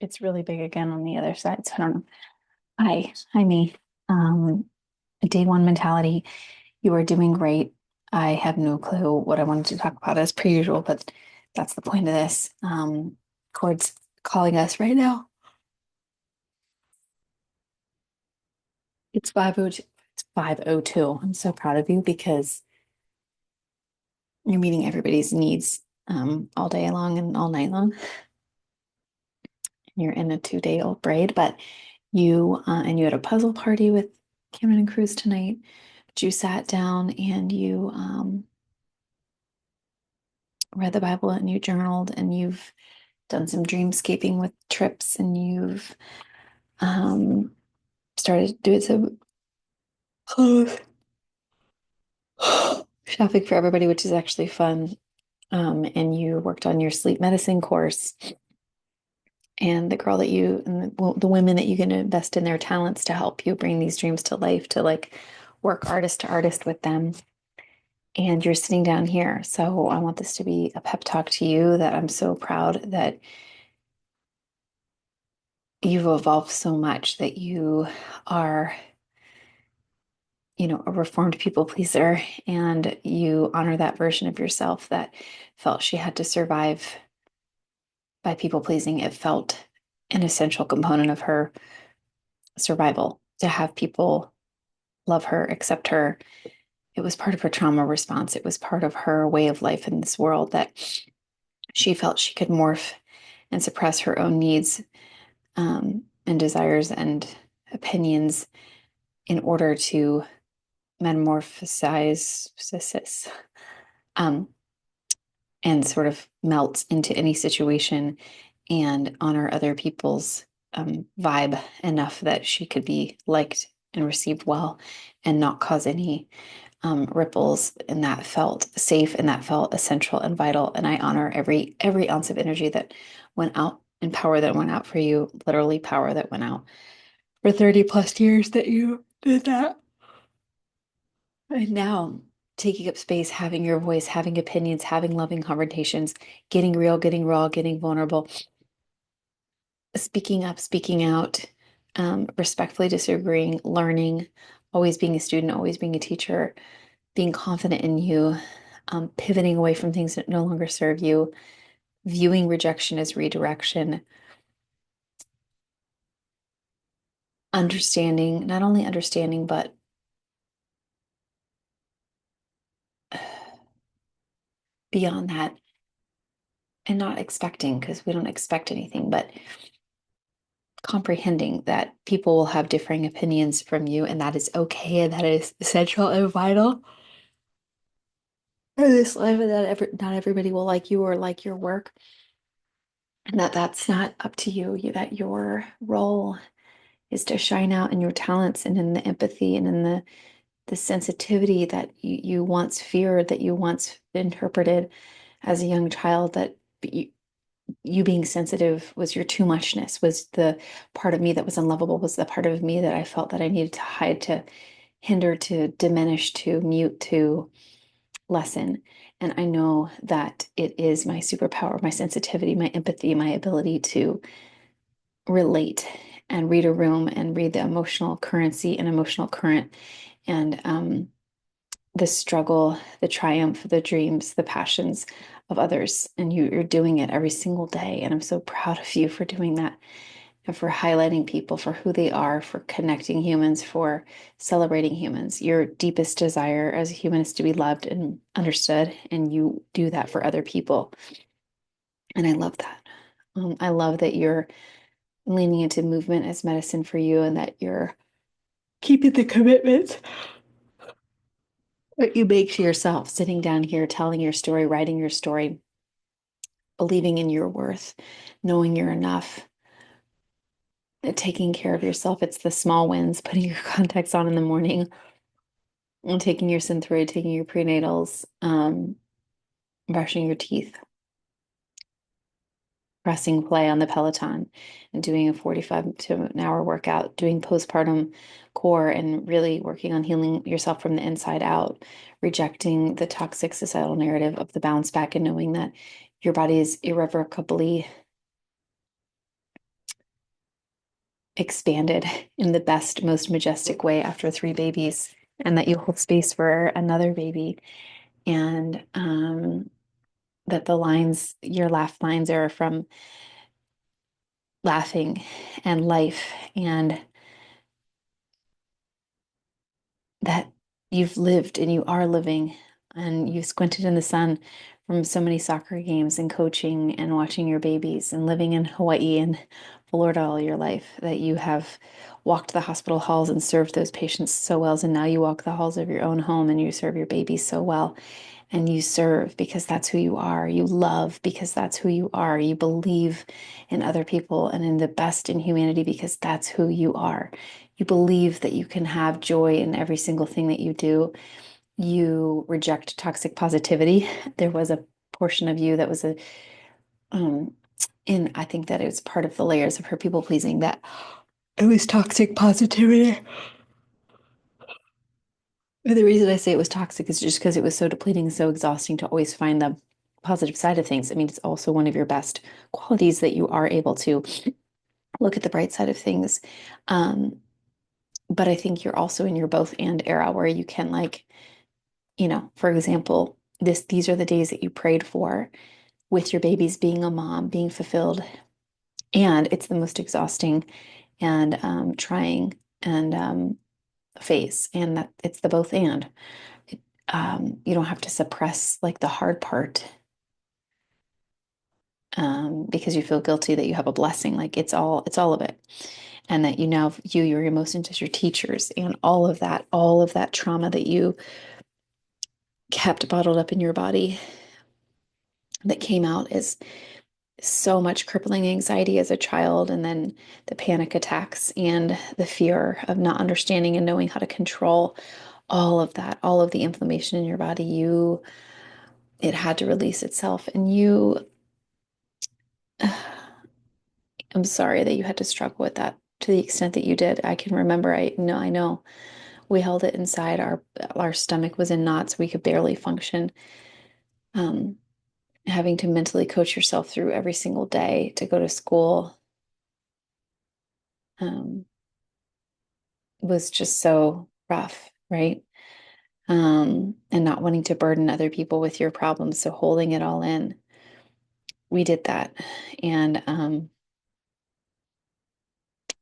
It's really big again on the other side. So I don't know. Hi, me. Um, Day one mentality. You are doing great. I have no clue what I wanted to talk about as per usual, but that's the point of this. Cord's calling us right now. It's 5:02. It's 5:02. I'm so proud of you because you're meeting everybody's needs all day long and all night long. You're in a 2-day-old braid, but you had a puzzle party with Cameron and Cruz tonight. But you sat down and you read the Bible and you journaled and you've done some dreamscaping with trips and you've um, started doing some clothes shopping for everybody, which is actually fun. And you worked on your sleep medicine course. And the girl that you and the women that you can invest in their talents to help you bring these dreams to life, to like work artist to artist with them. And you're sitting down here. So I want this to be a pep talk to you that I'm so proud that you've evolved so much, that you are, a reformed people pleaser, and you honor that version of yourself that felt she had to survive by people pleasing. It felt an essential component of her survival to have people love her, accept her. It was part of her trauma response. It was part of her way of life in this world that she felt she could morph and suppress her own needs and desires and opinions in order to metamorphosize um, and sort of melt into any situation and honor other people's vibe enough that she could be liked and received well and not cause any ripples. And that felt safe and that felt essential and vital. And I honor every ounce of energy that went out and power that went out for you, literally power that went out for 30 plus years that you did that. And now taking up space, having your voice, having opinions, having loving conversations, getting real, getting raw, getting vulnerable, speaking up, speaking out, respectfully disagreeing, learning, always being a student, always being a teacher, being confident in you, pivoting away from things that no longer serve you, viewing rejection as redirection, understanding, not only understanding, but beyond that, and not expecting, because we don't expect anything, but comprehending that people will have differing opinions from you, and that is okay, and that is essential and vital for this life, and that not everybody will like you or like your work, and that's not up to you, that your role is to shine out in your talents and in the empathy and in the sensitivity that you once feared, that you once interpreted as a young child, that you being sensitive was your too muchness, was the part of me that was unlovable, was the part of me that I felt that I needed to hide, to hinder, to diminish, to mute, to lessen. And I know that it is my superpower, my sensitivity, my empathy, my ability to relate and read a room and read the emotional currency and emotional current and the struggle, the triumph, the dreams, the passions of others. And you're doing it every single day. And I'm so proud of you for doing that and for highlighting people for who they are, for connecting humans, for celebrating humans. Your deepest desire as a human is to be loved and understood. And you do that for other people. And I love that. I love that you're leaning into movement as medicine for you and that you're keeping the commitments that you make to yourself, sitting down here, telling your story, writing your story, believing in your worth, knowing you're enough, taking care of yourself. It's the small wins, putting your contacts on in the morning, and taking your Synthroid, taking your prenatals, brushing your teeth, pressing play on the Peloton, and doing a 45 to an hour workout, doing postpartum core, and really working on healing yourself from the inside out, rejecting the toxic societal narrative of the bounce back and knowing that your body is irrevocably expanded in the best, most majestic way after three babies, and that you hold space for another baby. And that the lines, your laugh lines are from laughing and life, and that you've lived and you are living, and you squinted in the sun from so many soccer games and coaching and watching your babies and living in Hawaii and Florida all your life, that you have walked the hospital halls and served those patients so well. And now you walk the halls of your own home and you serve your babies so well. And you serve because that's who you are. You love because that's who you are. You believe in other people and in the best in humanity because that's who you are. You believe that you can have joy in every single thing that you do. You reject toxic positivity. There was a portion of you that was um, I think that it was part of the layers of her people pleasing, that it was toxic positivity. And the reason I say it was toxic is just because it was so depleting and so exhausting to always find the positive side of things. I mean, it's also one of your best qualities that you are able to look at the bright side of things. Um, but I think you're also in your both and era where you can, like, for example, these are the days that you prayed for with your babies being a mom, being fulfilled. And it's the most exhausting and trying and phase, and that it's the both and. You don't have to suppress like the hard part because you feel guilty that you have a blessing. Like it's all of it. And that you now view your emotions as your teachers, and all of that trauma that you kept bottled up in your body that came out as so much crippling anxiety as a child, and then the panic attacks and the fear of not understanding and knowing how to control all of that, all of the inflammation in your body. It had to release itself, and I'm sorry that you had to struggle with that to the extent that you did. I can remember, I know we held it inside. Our stomach was in knots. We could barely function. Um, Having to mentally coach yourself through every single day to go to school um, was just so rough, right? And not wanting to burden other people with your problems, so holding it all in. We did that, and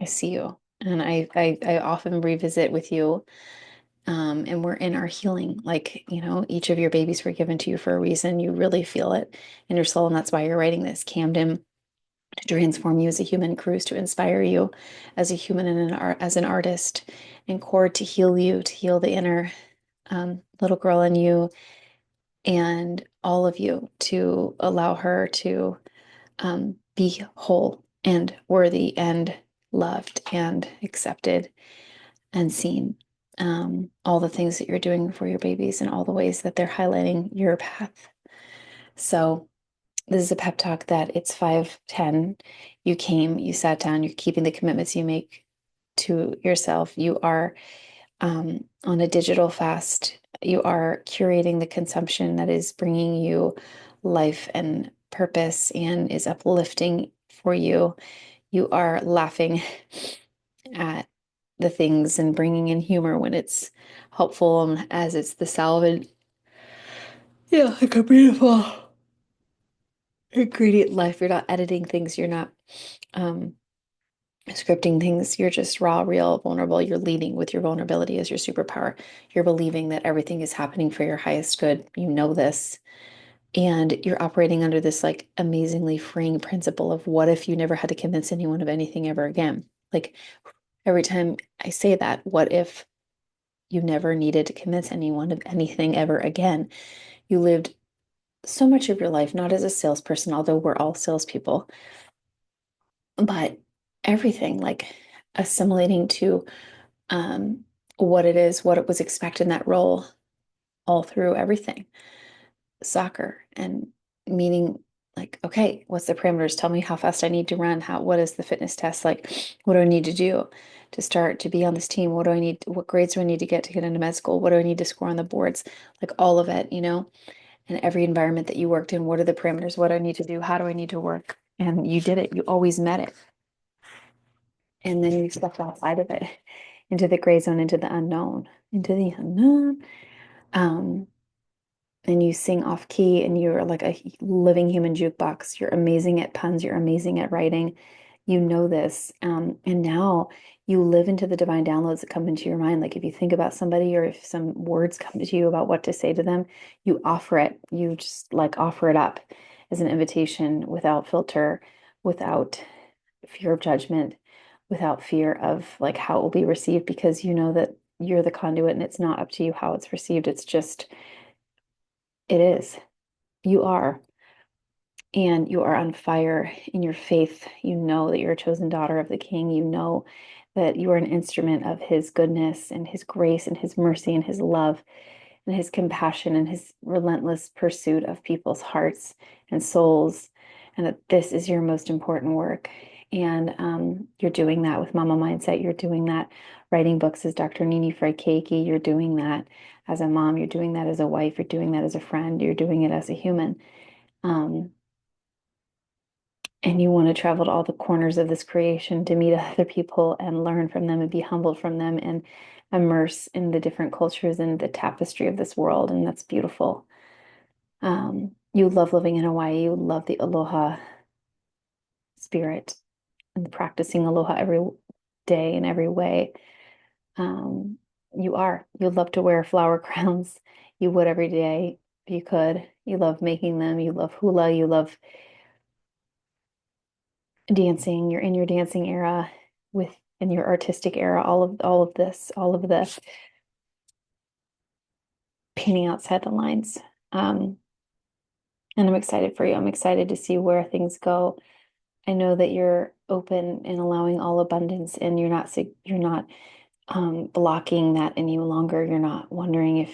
I see you, and I often revisit with you. And we're in our healing. Like, each of your babies were given to you for a reason. You really feel it in your soul. And that's why you're writing this. Camden to transform you as a human, Cruz to inspire you as a human and as an artist, and Cord to heal you, to heal the inner little girl in you, and all of you to allow her to be whole and worthy and loved and accepted and seen. All the things that you're doing for your babies and all the ways that they're highlighting your path. So this is a pep talk that it's 5:10. You came, you sat down, you're keeping the commitments you make to yourself. You are on a digital fast. You are curating the consumption that is bringing you life and purpose and is uplifting for you. You are laughing at the things and bringing in humor when it's helpful, and as it's the salad. Yeah, like a beautiful ingredient life. You're not editing things. You're not um, scripting things. You're just raw, real, vulnerable. You're leading with your vulnerability as your superpower. You're believing that everything is happening for your highest good. You know this. And you're operating under this like amazingly freeing principle of what if you never had to convince anyone of anything ever again? Like every time I say that, what if you never needed to convince anyone of anything ever again? You lived so much of your life, not as a salesperson, although we're all salespeople, but everything like assimilating to um, what it is, what it was expected in that role, all through everything. Soccer and meaning like, okay, what's the parameters? Tell me how fast I need to run. What is the fitness test? Like, what do I need to do to start to be on this team? What grades do I need to get into med school? What do I need to score on the boards? Like all of it, and every environment that you worked in, what are the parameters? What do I need to do? How do I need to work? And you did it. You always met it. And then you step outside of it into the gray zone, into the unknown, into the unknown. Um, and you sing off key and you're like a living human jukebox. You're amazing at puns, you're amazing at writing. You know this. And now you live into the divine downloads that come into your mind. Like if you think about somebody or if some words come to you about what to say to them, you offer it. You just like offer it up as an invitation without filter, without fear of judgment, without fear of like how it will be received, because you know that you're the conduit and it's not up to you how it's received. It's just, it is. You are. And you are on fire in your faith. You know that you're a chosen daughter of the King. You know that you are an instrument of his goodness and his grace and his mercy and his love and his compassion and his relentless pursuit of people's hearts and souls. And that this is your most important work. And you're doing that with Mama Mindset. You're doing that writing books as Dr. Nini Freikeke. You're doing that as a mom. You're doing that as a wife. You're doing that as a friend. You're doing it as a human. Um, and you want to travel to all the corners of this creation to meet other people and learn from them and be humbled from them and immerse in the different cultures and the tapestry of this world. And that's beautiful. You love living in Hawaii. You love the aloha spirit and practicing aloha every day in every way. Um, you are. You love to wear flower crowns. You would every day if you could. You love making them. You love hula. You love dancing. You're in your dancing era with in your artistic era. All of this, all of the painting outside the lines. Um, and I'm excited for you. I'm excited to see where things go. I know that you're open and allowing all abundance, and you're not blocking that any longer. You're not wondering if,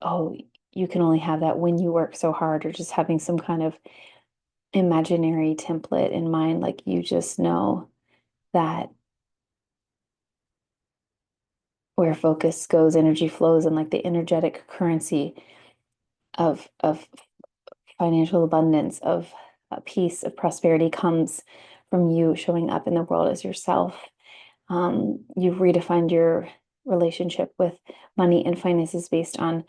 oh, you can only have that when you work so hard, or just having some kind of imaginary template in mind. Like you just know that where focus goes, energy flows, and like the energetic currency of financial abundance, of peace, of prosperity comes from you showing up in the world as yourself. You've redefined your relationship with money and finances based on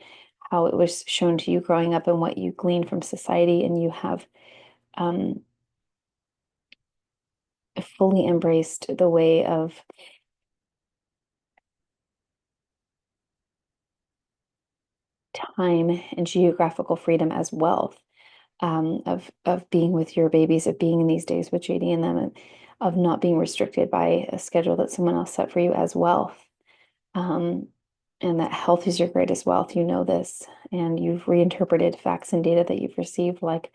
how it was shown to you growing up and what you gleaned from society, and you have um, fully embraced the way of time and geographical freedom as wealth, of being with your babies, of being in these days with JD and them, and of not being restricted by a schedule that someone else set for you as wealth. Um, and that health is your greatest wealth. You know this, and you've reinterpreted facts and data that you've received, like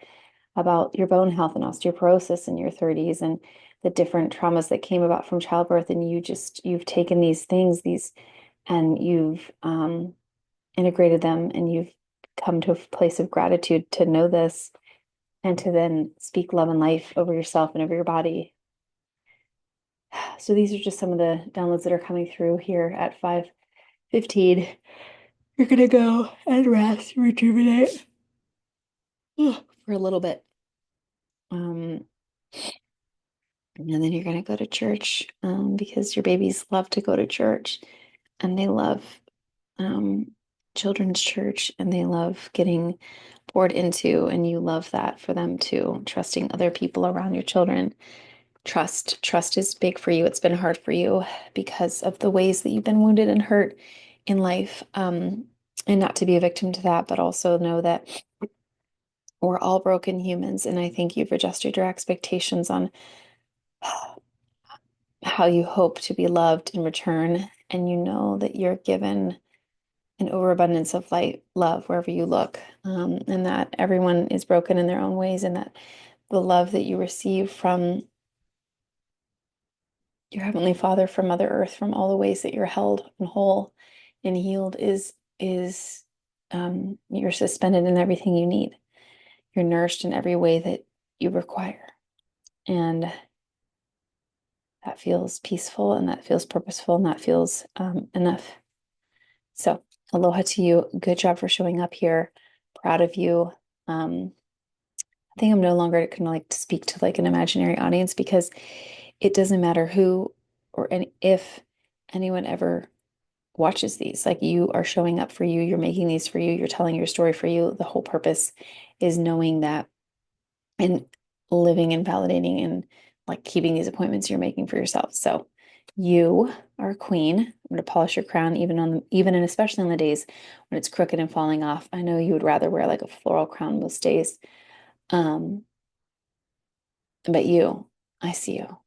about your bone health and osteoporosis in your 30s and the different traumas that came about from childbirth. And you've taken these things, and you've integrated them, and you've come to a place of gratitude to know this and to then speak love and life over yourself and over your body. So these are just some of the downloads that are coming through here at 5:15. You're gonna go and rest, rejuvenate for a little bit. Um, and then you're gonna go to church, because your babies love to go to church, and they love um, children's church, and they love getting poured into, and you love that for them too, trusting other people around your children. Trust is big for you. It's been hard for you because of the ways that you've been wounded and hurt in life. And not to be a victim to that, but also know that we're all broken humans. And I think you've adjusted your expectations on how you hope to be loved in return. And you know that you're given an overabundance of light, love wherever you look, and that everyone is broken in their own ways, and that the love that you receive from your Heavenly Father, from Mother Earth, from all the ways that you're held and whole and healed is you're suspended in everything you need. You're nourished in every way that you require. And that feels peaceful, and that feels purposeful, and that feels enough. So, aloha to you. Good job for showing up here. Proud of you. I think I'm no longer gonna like to speak to like an imaginary audience, because it doesn't matter who or any, if anyone ever watches these. Like, you are showing up for you, you're making these for you, you're telling your story for you. The whole purpose is knowing that and living and validating and like keeping these appointments you're making for yourself. So you are a queen. I'm going to polish your crown even and especially on the days when it's crooked and falling off. I know you would rather wear like a floral crown most days. Um, but I see you.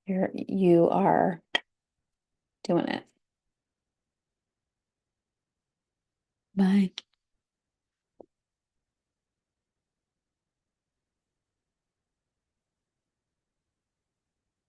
You are doing it. Bye.